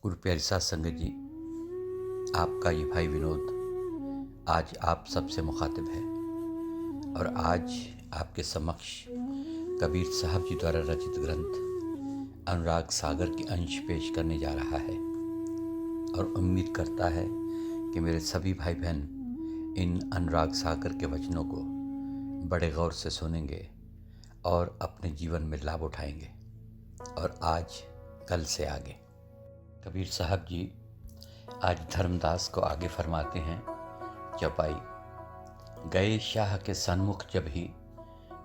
गुरु प्यारी साध संगत जी, आपका ये भाई विनोद आज आप सबसे मुखातिब है और आज आपके समक्ष कबीर साहब जी द्वारा रचित ग्रंथ अनुराग सागर के अंश पेश करने जा रहा है और उम्मीद करता है कि मेरे सभी भाई बहन इन अनुराग सागर के वचनों को बड़े गौर से सुनेंगे और अपने जीवन में लाभ उठाएंगे और आज कल से आगे। कबीर साहब जी आज धर्मदास को आगे फरमाते हैं, चौपाई। गए शाह के सन्मुख जब ही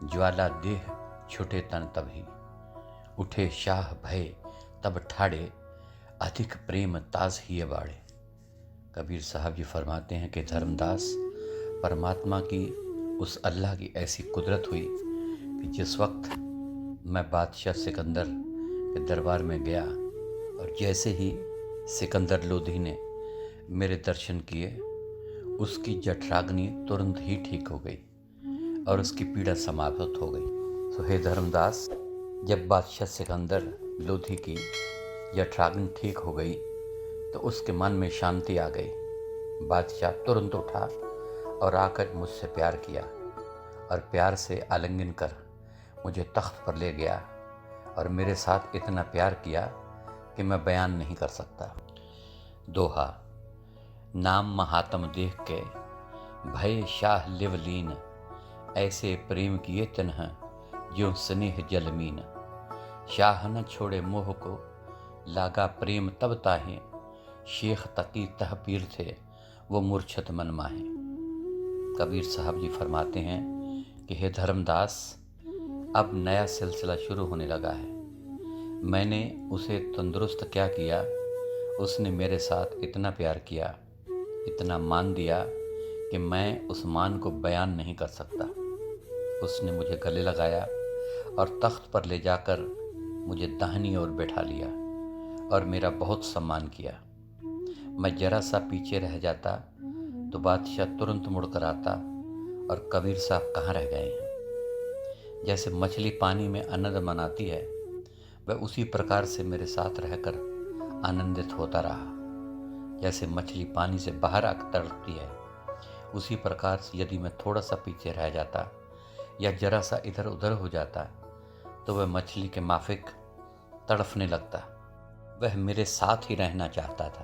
ज्वाला देह छुटे तन तभी, उठे शाह भय तब ठाड़े अधिक प्रेम ताज ही बाड़े। कबीर साहब जी फरमाते हैं कि धर्मदास परमात्मा की उस अल्लाह की ऐसी कुदरत हुई कि जिस वक्त मैं बादशाह सिकंदर के दरबार में गया और जैसे ही सिकंदर लोधी ने मेरे दर्शन किए, उसकी जठराग्नि तुरंत ही ठीक हो गई और उसकी पीड़ा समाप्त हो गई। तो हे धर्मदास, जब बादशाह सिकंदर लोधी की जठराग्नि ठीक हो गई तो उसके मन में शांति आ गई। बादशाह तुरंत उठा और आकर मुझसे प्यार किया और प्यार से आलिंगन कर मुझे तख्त पर ले गया और मेरे साथ इतना प्यार किया कि मैं बयान नहीं कर सकता। दोहा। नाम महात्म देख के भय शाह लिवलीन, ऐसे प्रेम किए तिन्ह ज्यों स्नेह जलमीन। शाह न छोड़े मोह को लागा प्रेम तब ताहे, शेख तकी तह पीर थे वो मूर्छत मन माहे। कबीर साहब जी फरमाते हैं कि हे धर्मदास, अब नया सिलसिला शुरू होने लगा है। मैंने उसे तंदुरुस्त क्या किया, उसने मेरे साथ इतना प्यार किया, इतना मान दिया कि मैं उस मान को बयान नहीं कर सकता। उसने मुझे गले लगाया और तख्त पर ले जाकर मुझे दाहिनी ओर बैठा लिया और मेरा बहुत सम्मान किया। मैं जरा सा पीछे रह जाता तो बादशाह तुरंत मुड़कर आता और कबीर साहब कहाँ रह गए हैं। जैसे मछली पानी में आनंद मनाती है, वह उसी प्रकार से मेरे साथ रहकर आनंदित होता रहा। जैसे मछली पानी से बाहर आकर तड़पती है, उसी प्रकार से यदि मैं थोड़ा सा पीछे रह जाता या जरा सा इधर उधर हो जाता तो वह मछली के माफिक तड़फने लगता। वह मेरे साथ ही रहना चाहता था,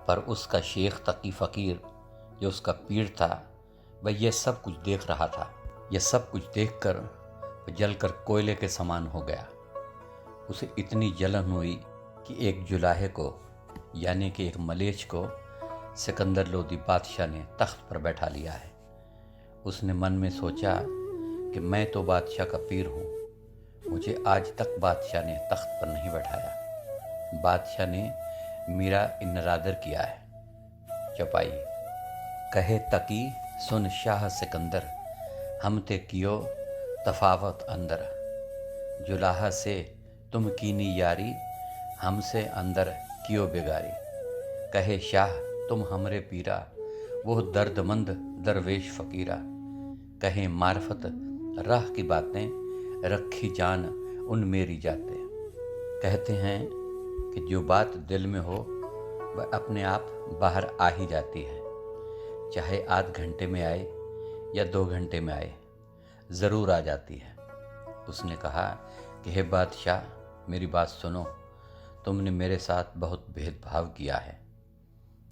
पर उसका शेख तकी फ़कीर जो उसका पीर था, वह यह सब कुछ देख रहा था। यह सब कुछ देखकर वह जलकर कोयले के समान हो गया। उसे इतनी जलन हुई कि एक जुलाहे को, यानी कि एक मलेच्छ को सिकंदर लोधी बादशाह ने तख्त पर बैठा लिया है। उसने मन में सोचा कि मैं तो बादशाह का पीर हूँ, मुझे आज तक बादशाह ने तख्त पर नहीं बैठाया। बादशाह ने मेरा इनरादर किया है। चौपाई। कहे तकी सुन शाह सिकंदर, हम ते कियो तफावत अंदर। जुलाहा से तुम कीनी यारी, हमसे अंदर कियो बेगारी। कहे शाह तुम हमरे पीरा, वो दर्दमंद दरवेश फ़कीरा। कहे मार्फत राह की बातें, रखी जान उन मेरी जाते। कहते हैं कि जो बात दिल में हो वह अपने आप बाहर आ ही जाती है, चाहे आध घंटे में आए या 2 घंटे में आए, ज़रूर आ जाती है। उसने कहा कि हे बादशाह, मेरी बात सुनो। तुमने मेरे साथ बहुत भेदभाव किया है,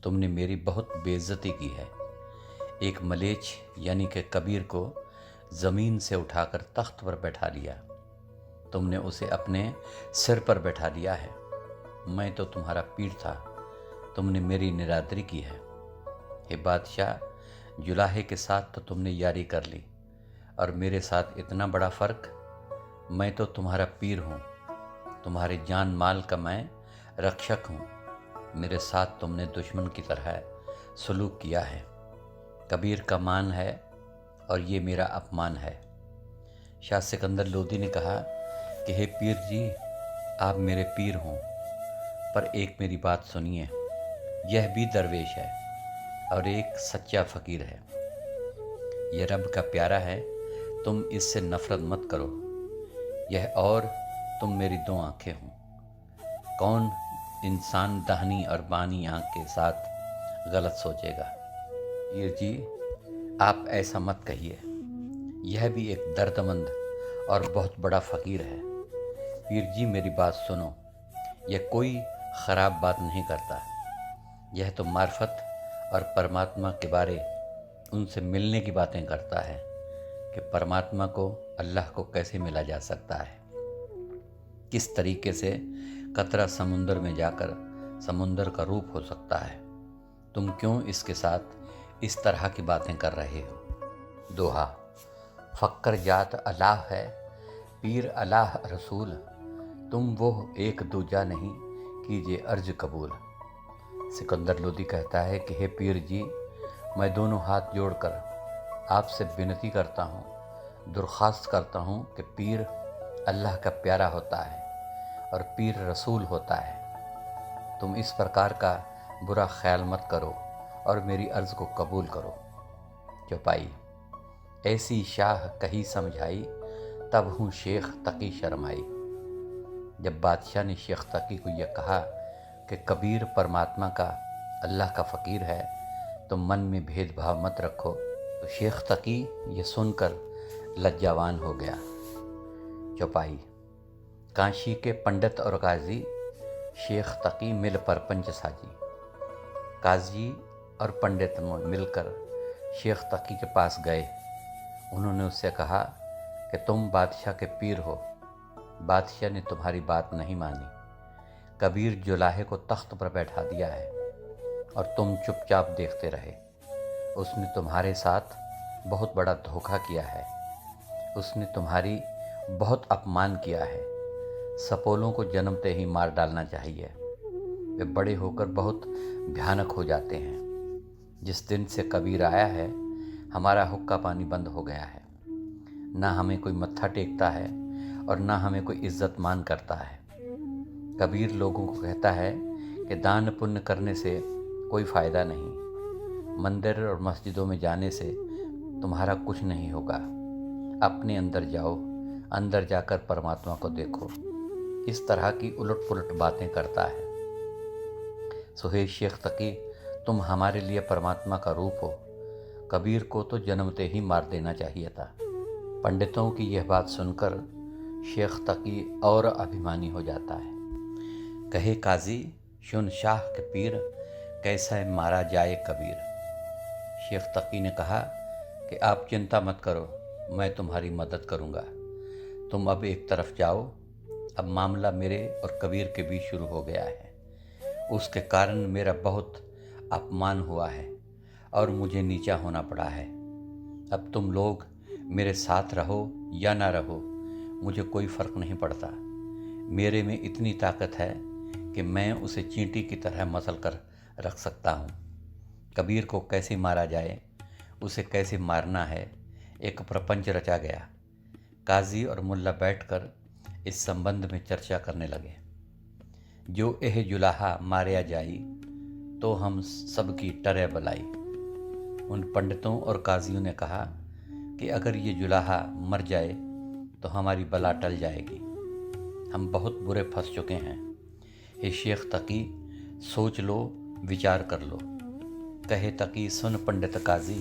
तुमने मेरी बहुत बेइज्जती की है। एक मलेच्छ यानी कि कबीर को ज़मीन से उठाकर तख्त पर बैठा लिया, तुमने उसे अपने सिर पर बैठा लिया है। मैं तो तुम्हारा पीर था, तुमने मेरी निरादरी की है। हे बादशाह, जुलाहे के साथ तो तुमने यारी कर ली और मेरे साथ इतना बड़ा फ़र्क। मैं तो तुम्हारा पीर हूँ, तुम्हारे जान माल का मैं रक्षक हूँ। मेरे साथ तुमने दुश्मन की तरह सलूक किया है। कबीर का मान है और ये मेरा अपमान है। शाह सिकंदर लोधी ने कहा कि हे पीर जी, आप मेरे पीर हों, पर एक मेरी बात सुनिए। यह भी दरवेश है और एक सच्चा फ़कीर है। यह रब का प्यारा है, तुम इससे नफ़रत मत करो। यह और तुम मेरी 2 आँखें हो। कौन इंसान दाहिनी और बानी आँख के साथ गलत सोचेगा। पीर जी, आप ऐसा मत कहिए। यह भी एक दर्दमंद और बहुत बड़ा फ़कीर है। पीर जी, मेरी बात सुनो। यह कोई ख़राब बात नहीं करता। यह तो मार्फत और परमात्मा के बारे उनसे मिलने की बातें करता है कि परमात्मा को, अल्लाह को कैसे मिला जा सकता है, किस तरीके से कतरा समुंदर में जाकर समुंदर का रूप हो सकता है। तुम क्यों इसके साथ इस तरह की बातें कर रहे हो? दोहा, फ़क्र जात अल्लाह है, पीर अल्लाह रसूल, तुम वो एक दूजा नहीं, कीजिए अर्ज कबूल। सिकंदर लोदी कहता है कि हे पीर जी, मैं दोनों हाथ जोड़कर आपसे विनती करता हूँ, दरख्वास्त करता हूँ कि पीर अल्लाह का प्यारा होता है और पीर रसूल होता है। तुम इस प्रकार का बुरा ख्याल मत करो और मेरी अर्ज़ को कबूल करो। चौपाई, ऐसी शाह कही समझाई, तब हूँ शेख तकी शर्माई। जब बादशाह ने शेख तकी को यह कहा कि कबीर परमात्मा का, अल्लाह का फ़कीर है, तो मन में भेदभाव मत रखो, तो शेख तकी ये सुनकर लज्जावान हो गया। चौपाई, काशी के पंडित और काजी, शेख तकी मिल परपंच साजी। काजी और पंडित मिलकर शेख तकी के पास गए। उन्होंने उससे कहा कि तुम बादशाह के पीर हो। बादशाह ने तुम्हारी बात नहीं मानी। कबीर जुलाहे को तख्त पर बैठा दिया है और तुम चुपचाप देखते रहे। उसने तुम्हारे साथ बहुत बड़ा धोखा किया है। उसने तुम्हारी बहुत अपमान किया है। सपोलों को जन्मते ही मार डालना चाहिए। वे बड़े होकर बहुत भयानक हो जाते हैं। जिस दिन से कबीर आया है, हमारा हुक्का पानी बंद हो गया है। ना हमें कोई मत्था टेकता है और ना हमें कोई इज्जत मान करता है। कबीर लोगों को कहता है कि दान पुण्य करने से कोई फ़ायदा नहीं। मंदिर और मस्जिदों में जाने से तुम्हारा कुछ नहीं होगा। अपने अंदर जाओ, अंदर जाकर परमात्मा को देखो। इस तरह की उलट पुलट बातें करता है। सुहे शेख तकी, तुम हमारे लिए परमात्मा का रूप हो। कबीर को तो जन्मते ही मार देना चाहिए था। पंडितों की यह बात सुनकर शेख तकी और अभिमानी हो जाता है। कहे काजी, सुन शाह के पीर, कैसा मारा जाए कबीर। शेख तकी ने कहा कि आप चिंता मत करो, मैं तुम्हारी मदद करूँगा। तुम अब एक तरफ जाओ। अब मामला मेरे और कबीर के बीच शुरू हो गया है। उसके कारण मेरा बहुत अपमान हुआ है और मुझे नीचा होना पड़ा है। अब तुम लोग मेरे साथ रहो या ना रहो, मुझे कोई फ़र्क नहीं पड़ता। मेरे में इतनी ताकत है कि मैं उसे चींटी की तरह मसल कर रख सकता हूँ। कबीर को कैसे मारा जाए, उसे कैसे मारना है, एक प्रपंच रचा गया। काजी और मुल्ला बैठकर इस संबंध में चर्चा करने लगे। जो एह जुलाहा मारिया जाई, तो हम सबकी टरे बलाई। उन पंडितों और काजियों ने कहा कि अगर ये जुलाहा मर जाए तो हमारी बला टल जाएगी। हम बहुत बुरे फंस चुके हैं। हे शेख तकी, सोच लो, विचार कर लो। कहे तकी, सुन पंडित काजी,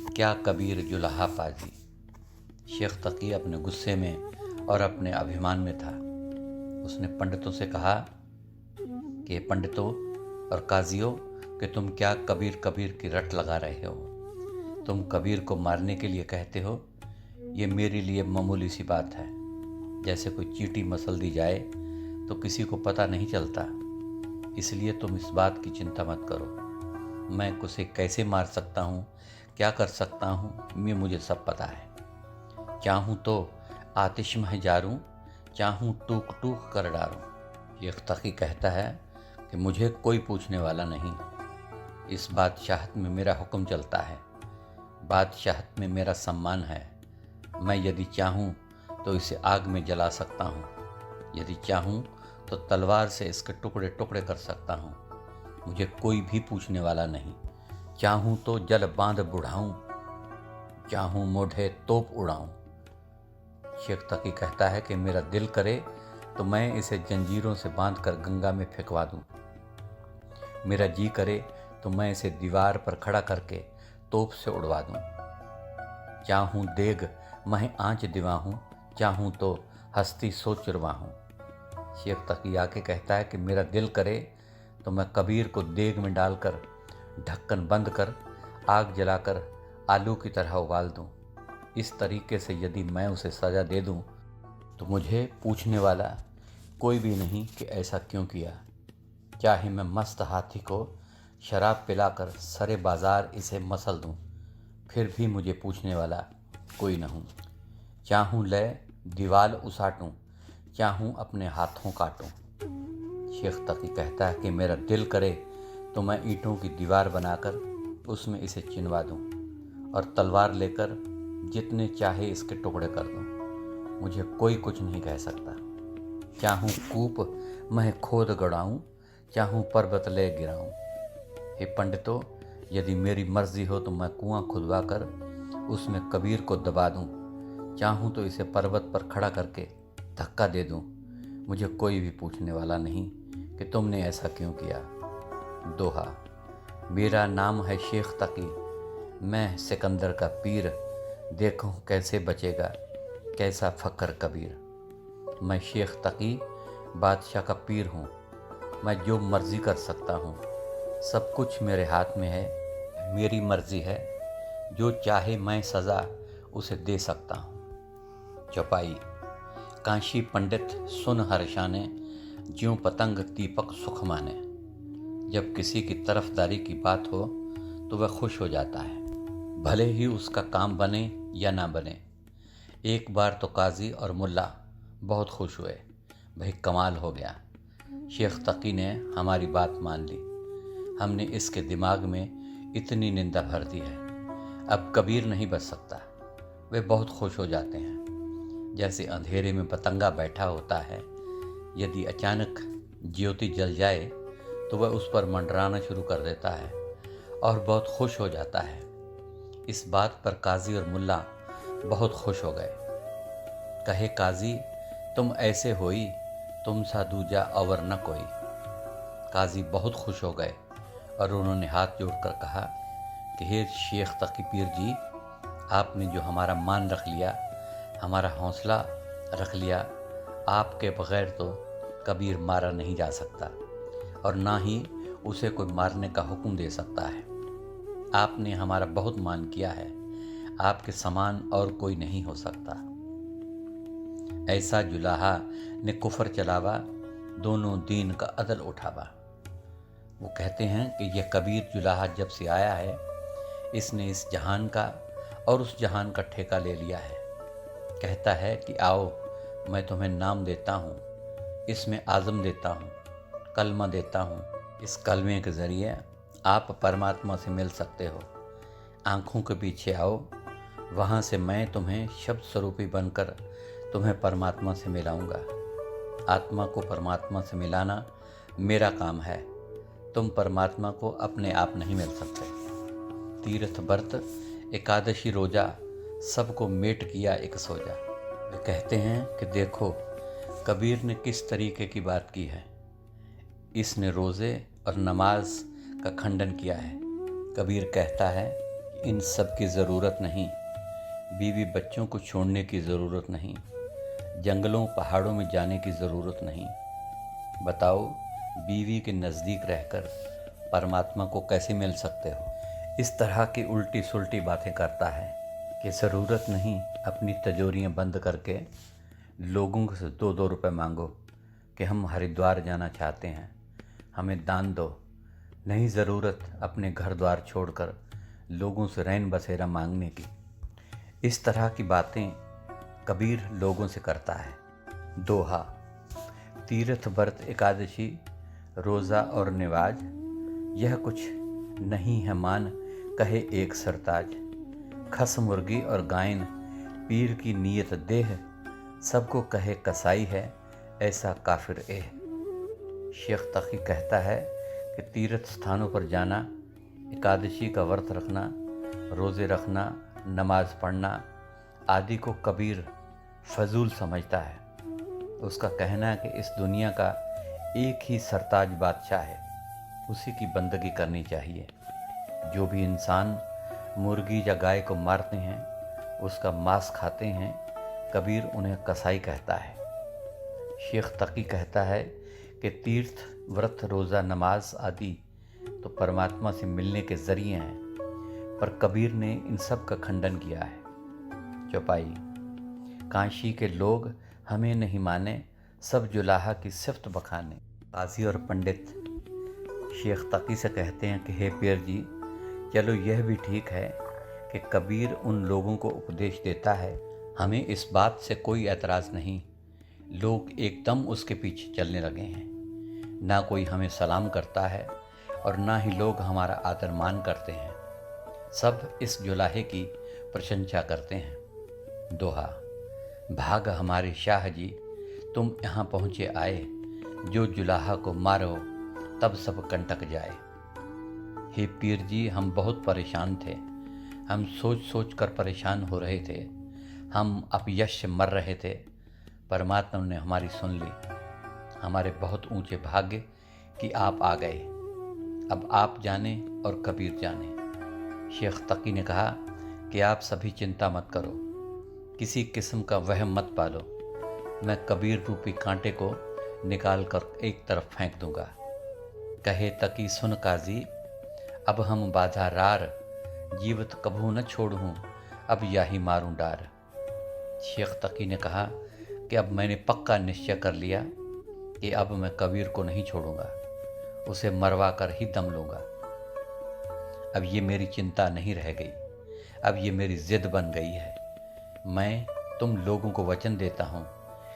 क्या कबीर जुलाहा पाजी। शेख तकी अपने गुस्से में और अपने अभिमान में था। उसने पंडितों से कहा कि पंडितों और काजियों, कि तुम क्या कबीर कबीर की रट लगा रहे हो। तुम कबीर को मारने के लिए कहते हो। ये मेरे लिए मामूली सी बात है। जैसे कोई चींटी मसल दी जाए तो किसी को पता नहीं चलता। इसलिए तुम इस बात की चिंता मत करो। मैं उसे कैसे मार सकता हूँ, क्या कर सकता हूँ, ये मुझे सब पता है। चाहूँ तो आतिश में जारूँ, चाहूँ टूक टूक कर डारूँ। शेख तकी कहता है कि मुझे कोई पूछने वाला नहीं। इस बादशाहत में मेरा हुक्म चलता है। बादशाहत में मेरा सम्मान है। मैं यदि चाहूँ तो इसे आग में जला सकता हूँ। यदि चाहूँ तो तलवार से इसके टुकड़े टुकड़े कर सकता हूँ। मुझे कोई भी पूछने वाला नहीं। चाहूँ तो जल बांध बुढ़ाऊँ, चाहूँ मोढ़े तोप उड़ाऊँ। शेख तकी कहता है कि मेरा दिल करे तो मैं इसे जंजीरों से बांधकर गंगा में फेंकवा दूँ। मेरा जी करे तो मैं इसे दीवार पर खड़ा करके तोप से उड़वा दूं। चाहूं देग मैं आँच दिवाहूं, चाहूं तो हस्ती सो चुरवाहूं। शेख तकी आके कहता है कि मेरा दिल करे तो मैं कबीर को देग में डालकर ढक्कन बंद कर आग जलाकर आलू की तरह उबाल दूं। इस तरीके से यदि मैं उसे सज़ा दे दूं तो मुझे पूछने वाला कोई भी नहीं कि ऐसा क्यों किया। चाहे मैं मस्त हाथी को शराब पिलाकर सरे बाजार इसे मसल दूं, फिर भी मुझे पूछने वाला कोई न हूँ। चाहूँ ले दीवाल उसाटूं, चाहूँ अपने हाथों काटूं। शेख तकी कहता है कि मेरा दिल करे तो मैं ईंटों की दीवार बनाकर उसमें इसे चिनवा दूं और तलवार लेकर जितने चाहे इसके टुकड़े कर दूं। मुझे कोई कुछ नहीं कह सकता। चाहूँ कूप मैं खोद गड़ाऊं, चाहूँ पर्वत ले गिराऊं। हे पंडितों, यदि मेरी मर्जी हो तो मैं कुआं खुदवा कर उसमें कबीर को दबा दूं, चाहूँ तो इसे पर्वत पर खड़ा करके धक्का दे दूं। मुझे कोई भी पूछने वाला नहीं कि तुमने ऐसा क्यों किया। दोहा। मेरा नाम है शेख तकी, मैं सिकंदर का पीर, देखूं कैसे बचेगा कैसा फ़क्र कबीर। मैं शेख तकी बादशाह का पीर हूँ, मैं जो मर्ज़ी कर सकता हूँ, सब कुछ मेरे हाथ में है, मेरी मर्ज़ी है, जो चाहे मैं सज़ा उसे दे सकता हूँ। चौपाई। काशी पंडित सुन हर्षाने, ज्यों पतंग दीपक सुख माने। जब किसी की तरफदारी की बात हो तो वह खुश हो जाता है, भले ही उसका काम बने या ना बने। एक बार तो काजी और मुल्ला बहुत खुश हुए, भाई कमाल हो गया, शेख तकी ने हमारी बात मान ली, हमने इसके दिमाग में इतनी निंदा भर दी है, अब कबीर नहीं बच सकता। वे बहुत खुश हो जाते हैं, जैसे अंधेरे में पतंगा बैठा होता है, यदि अचानक ज्योति जल जाए तो वह उस पर मंडराना शुरू कर देता है और बहुत खुश हो जाता है। इस बात पर काजी और मुल्ला बहुत खुश हो गए। कहे काजी, तुम ऐसे होई, तुम सा दूजा अवर न कोई। काजी बहुत खुश हो गए और उन्होंने हाथ जोड़कर कहा कि हे शेख तकी पीर जी, आपने जो हमारा मान रख लिया, हमारा हौसला रख लिया, आपके बगैर तो कबीर मारा नहीं जा सकता और ना ही उसे कोई मारने का हुक्म दे सकता है। आपने हमारा बहुत मान किया है, आपके समान और कोई नहीं हो सकता। ऐसा जुलाहा ने कुफर चलावा, दोनों दीन का अदल उठावा। वो कहते हैं कि यह कबीर जुलाहा जब से आया है, इसने इस जहान का और उस जहान का ठेका ले लिया है। कहता है कि आओ, मैं तुम्हें नाम देता हूँ, इसमें आज़म देता हूँ, कलमा देता हूँ। इस कलमे के ज़रिए आप परमात्मा से मिल सकते हो। आँखों के पीछे आओ, वहाँ से मैं तुम्हें शब्द स्वरूपी बनकर तुम्हें परमात्मा से मिलाऊंगा। आत्मा को परमात्मा से मिलाना मेरा काम है, तुम परमात्मा को अपने आप नहीं मिल सकते। तीर्थ व्रत एकादशी रोजा सबको मेट किया एक सोजा। वे कहते हैं कि देखो कबीर ने किस तरीके की बात की है, इसने रोज़े और नमाज का खंडन किया है। कबीर कहता है कि इन सब की ज़रूरत नहीं, बीवी बच्चों को छोड़ने की ज़रूरत नहीं, जंगलों पहाड़ों में जाने की ज़रूरत नहीं। बताओ, बीवी के नज़दीक रहकर परमात्मा को कैसे मिल सकते हो। इस तरह की उल्टी सुल्टी बातें करता है कि ज़रूरत नहीं अपनी तिजोरियाँ बंद करके लोगों से 2-2 रुपए मांगो कि हम हरिद्वार जाना चाहते हैं, हमें दान दो। नहीं ज़रूरत अपने घर द्वार छोड़कर लोगों से रैन बसेरा मांगने की। इस तरह की बातें कबीर लोगों से करता है। दोहा। तीर्थ व्रत एकादशी रोज़ा और निवाज, यह कुछ नहीं है मान, कहे एक सरताज। खस मुर्गी और गायन पीर की नीयत देह, सबको कहे कसाई है ऐसा काफिर एह। शेख तकी कहता है कि तीर्थ स्थानों पर जाना, एकादशी का व्रत रखना, रोज़े रखना, नमाज पढ़ना आदि को कबीर फजूल समझता है। उसका कहना है कि इस दुनिया का एक ही सरताज बादशाह है, उसी की बंदगी करनी चाहिए। जो भी इंसान मुर्गी या गाय को मारते हैं, उसका मांस खाते हैं, कबीर उन्हें कसाई कहता है। शेख तकी कहता है कि तीर्थ, व्रत, रोज़ा, नमाज आदि तो परमात्मा से मिलने के ज़रिए हैं, पर कबीर ने इन सब का खंडन किया है। चौपाई। काशी के लोग हमें नहीं माने, सब जुलाहा की सिफ्त बखाने। काजी और पंडित शेख तकी से कहते हैं कि हे पीर जी, चलो यह भी ठीक है कि कबीर उन लोगों को उपदेश देता है, हमें इस बात से कोई एतराज़ नहीं। लोग एकदम उसके पीछे चलने लगे हैं। ना कोई हमें सलाम करता है और ना ही लोग हमारा आदर मान करते हैं। सब इस जुलाहे की प्रशंसा करते हैं। दोहा। भाग हमारे शाह जी, तुम यहाँ पहुँचे आए, जो जुलाहा को मारो तब सब कंटक जाए। हे पीर जी, हम बहुत परेशान थे। हम सोच सोच कर परेशान हो रहे थे। हम अपयश से मर रहे थे। परमात्मा ने हमारी सुन ली। हमारे बहुत ऊंचे भाग्य कि आप आ गए। अब आप जाने और कबीर जाने। शेख तकी ने कहा कि आप सभी चिंता मत करो, किसी किस्म का वहम मत पालो। मैं कबीर रूपी कांटे को निकाल कर एक तरफ फेंक दूंगा। कहे तकी सुन काजी, अब हम बाधारार, जीवत कभू न छोड़ूं, अब याही मारूं डार। शेख तकी ने कहा कि अब मैंने पक्का निश्चय कर लिया कि अब मैं कबीर को नहीं छोड़ूंगा, उसे मरवा कर ही दम लूँगा। अब ये मेरी चिंता नहीं रह गई, अब ये मेरी जिद बन गई है। मैं तुम लोगों को वचन देता हूँ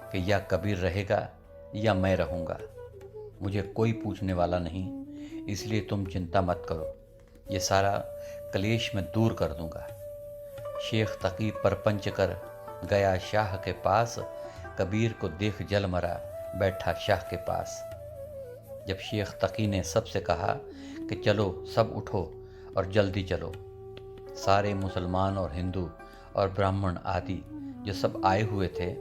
कि या कबीर रहेगा या मैं रहूँगा। मुझे कोई पूछने वाला नहीं, इसलिए तुम चिंता मत करो। ये सारा कलेश मैं दूर कर दूँगा। शेख तकी परपंच कर गया शाह के पास, कबीर को देख जल मरा बैठा शाह के पास। जब शेख तकी ने सबसे कहा कि चलो सब उठो और जल्दी चलो, सारे मुसलमान और हिंदू और ब्राह्मण आदि जो सब आए हुए थे,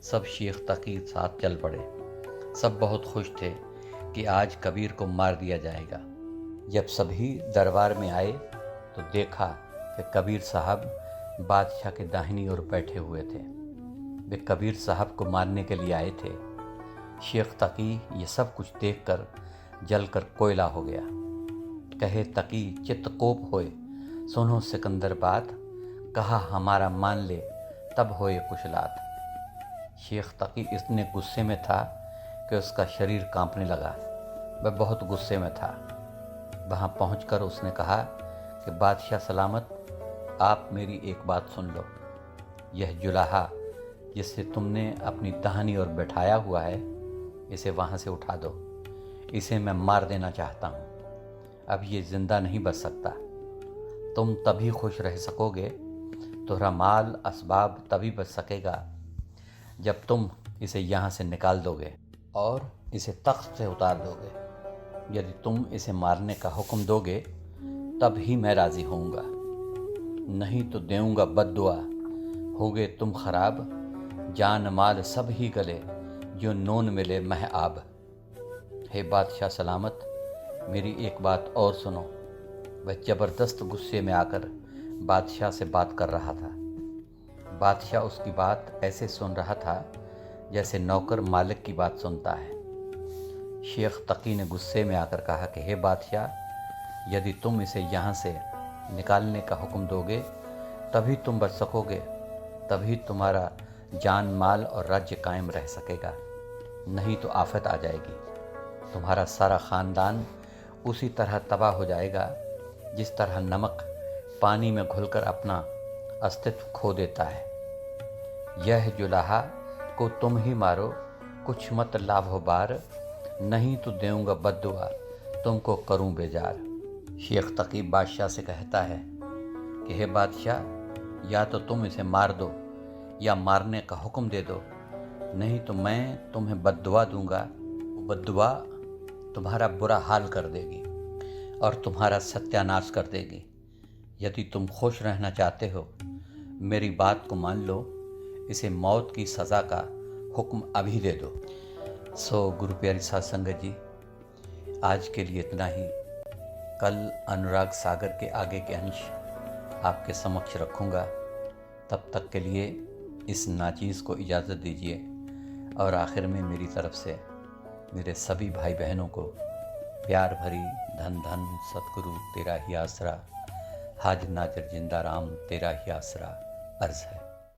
सब शेख तकी साथ चल पड़े। सब बहुत खुश थे कि आज कबीर को मार दिया जाएगा। जब सभी दरबार में आए तो देखा कि कबीर साहब बादशाह के दाहिनी ओर बैठे हुए थे। वे कबीर साहब को मारने के लिए आए थे। शेख तकी ये सब कुछ देखकर जलकर कोयला हो गया। कहे तकी चित्त कोप होए, सुनो सिकंदर बात, कहा हमारा मान ले तब होए कुशलात। शेख तकी इतने गुस्से में था कि उसका शरीर कांपने लगा। वह बहुत गुस्से में था। वहाँ पहुंचकर उसने कहा कि बादशाह सलामत, आप मेरी एक बात सुन लो। यह जुलाहा जिससे तुमने अपनी दाहिनी ओर बैठाया हुआ है, इसे वहाँ से उठा दो। इसे मैं मार देना चाहता हूँ। अब ये जिंदा नहीं बच सकता। तुम तभी खुश रह सकोगे, तुम्हारा माल असबाब तभी बच सकेगा जब तुम इसे यहाँ से निकाल दोगे और इसे तख्त से उतार दोगे। यदि तुम इसे मारने का हुक्म दोगे तब ही मैं राज़ी होऊंगा, नहीं तो देऊंगा बद्दुआ, होगे तुम खराब, जान माल सब ही गले, जो नून मिले मह आब। हे बादशाह सलामत, मेरी एक बात और सुनो। वह ज़बरदस्त गुस्से में आकर बादशाह से बात कर रहा था। बादशाह उसकी बात ऐसे सुन रहा था जैसे नौकर मालिक की बात सुनता है। शेख तकी ने गुस्से में आकर कहा कि हे बादशाह, यदि तुम इसे यहाँ से निकालने का हुक्म दोगे तभी तुम बच सकोगे, तभी तुम्हारा जान माल और राज्य कायम रह सकेगा, नहीं तो आफत आ जाएगी। तुम्हारा सारा ख़ानदान उसी तरह तबाह हो जाएगा जिस तरह नमक पानी में घुलकर अपना अस्तित्व खो देता है। यह जुलाहा को तुम ही मारो, कुछ मत लाभो बार, नहीं तो देऊंगा बद्दुआ, तुमको करूं बेजार। शेख तकी बादशाह से कहता है कि हे बादशाह, या तो तुम इसे मार दो या मारने का हुक्म दे दो, नहीं तो मैं तुम्हें बद्दुआ दूंगा। वो बद्दुआ तुम्हारा बुरा हाल कर देगी और तुम्हारा सत्यानाश कर देगी। यदि तुम खुश रहना चाहते हो, मेरी बात को मान लो, इसे मौत की सज़ा का हुक्म अभी दे दो। सो गुरु प्यारी साध संगत जी, आज के लिए इतना ही। कल अनुराग सागर के आगे के अंश आपके समक्ष रखूँगा। तब तक के लिए इस नाचीज़ को इजाज़त दीजिए और आखिर में मेरी तरफ से मेरे सभी भाई बहनों को प्यार भरी धन धन सतगुरु तेरा ही आसरा, हाजिर नाजिर जिंदा राम तेरा ही आसरा अर्ज़ है।